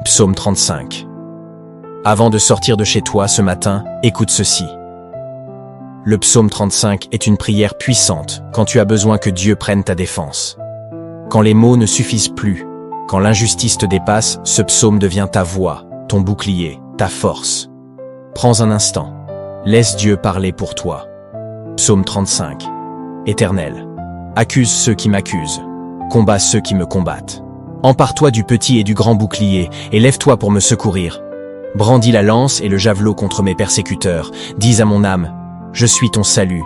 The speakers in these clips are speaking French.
Psaume 35. Avant de sortir de chez toi ce matin, écoute ceci. Le psaume 35 est une prière puissante quand tu as besoin que Dieu prenne ta défense. Quand les mots ne suffisent plus, quand l'injustice te dépasse, ce psaume devient ta voix, ton bouclier, ta force. Prends un instant. Laisse Dieu parler pour toi. Psaume 35. Éternel, accuse ceux qui m'accusent. Combat ceux qui me combattent. Empare-toi du petit et du grand bouclier, et lève-toi pour me secourir. Brandis la lance et le javelot contre mes persécuteurs. Dis à mon âme, je suis ton salut.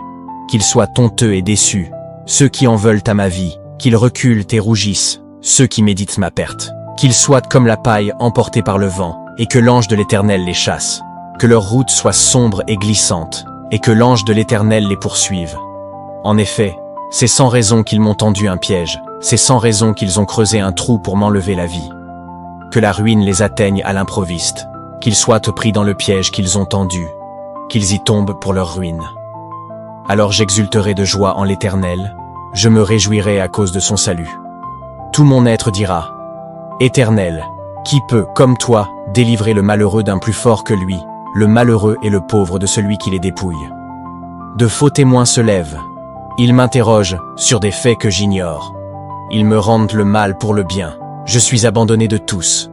Qu'ils soient honteux et déçus, ceux qui en veulent à ma vie, qu'ils reculent et rougissent, ceux qui méditent ma perte. Qu'ils soient comme la paille emportée par le vent, et que l'ange de l'Éternel les chasse. Que leur route soit sombre et glissante, et que l'ange de l'Éternel les poursuive. En effet, c'est sans raison qu'ils m'ont tendu un piège, c'est sans raison qu'ils ont creusé un trou pour m'enlever la vie. Que la ruine les atteigne à l'improviste, qu'ils soient pris dans le piège qu'ils ont tendu, qu'ils y tombent pour leur ruine. Alors j'exulterai de joie en l'Éternel, je me réjouirai à cause de son salut. Tout mon être dira, Éternel, qui peut, comme toi, délivrer le malheureux d'un plus fort que lui, le malheureux et le pauvre de celui qui les dépouille. De faux témoins se lèvent. Ils m'interrogent sur des faits que j'ignore. Ils me rendent le mal pour le bien. Je suis abandonné de tous.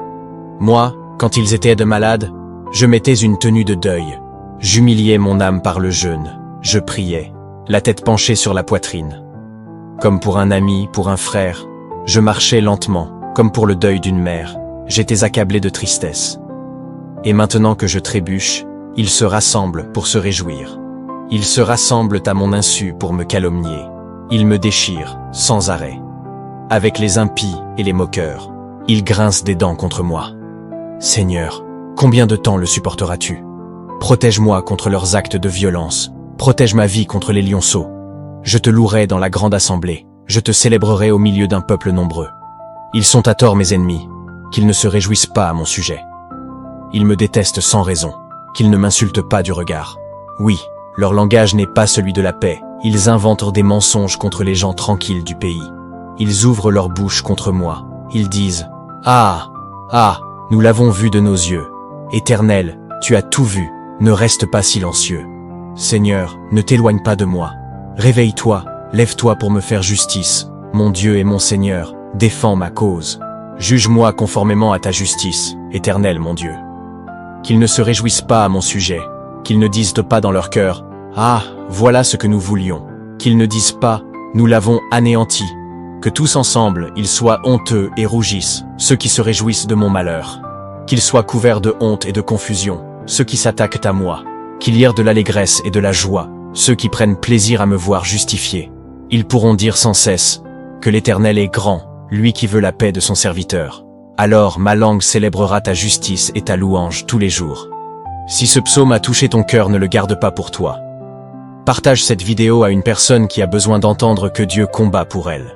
Moi, quand ils étaient de malades, je mettais une tenue de deuil. J'humiliais mon âme par le jeûne. Je priais, la tête penchée sur la poitrine. Comme pour un ami, pour un frère, je marchais lentement, comme pour le deuil d'une mère. J'étais accablé de tristesse. Et maintenant que je trébuche, ils se rassemblent pour se réjouir. Ils se rassemblent à mon insu pour me calomnier. Ils me déchirent, sans arrêt. Avec les impies et les moqueurs, ils grincent des dents contre moi. Seigneur, combien de temps le supporteras-tu? Protège-moi contre leurs actes de violence. Protège ma vie contre les lionceaux. Je te louerai dans la grande assemblée. Je te célébrerai au milieu d'un peuple nombreux. Ils sont à tort mes ennemis, qu'ils ne se réjouissent pas à mon sujet. Ils me détestent sans raison, qu'ils ne m'insultent pas du regard. Oui, leur langage n'est pas celui de la paix. Ils inventent des mensonges contre les gens tranquilles du pays. Ils ouvrent leur bouche contre moi. Ils disent « Ah, ah, nous l'avons vu de nos yeux. Éternel, tu as tout vu, ne reste pas silencieux. Seigneur, ne t'éloigne pas de moi. Réveille-toi, lève-toi pour me faire justice. Mon Dieu et mon Seigneur, défends ma cause. Juge-moi conformément à ta justice, Éternel mon Dieu. Qu'ils ne se réjouissent pas à mon sujet, qu'ils ne disent pas dans leur cœur « Ah, voilà ce que nous voulions », qu'ils ne disent pas « Nous l'avons anéanti », que tous ensemble ils soient honteux et rougissent, ceux qui se réjouissent de mon malheur. Qu'ils soient couverts de honte et de confusion, ceux qui s'attaquent à moi. Qu'il y ait de l'allégresse et de la joie, ceux qui prennent plaisir à me voir justifié. Ils pourront dire sans cesse que l'Éternel est grand, lui qui veut la paix de son serviteur. Alors ma langue célébrera ta justice et ta louange tous les jours. Si ce psaume a touché ton cœur, ne le garde pas pour toi. Partage cette vidéo à une personne qui a besoin d'entendre que Dieu combat pour elle.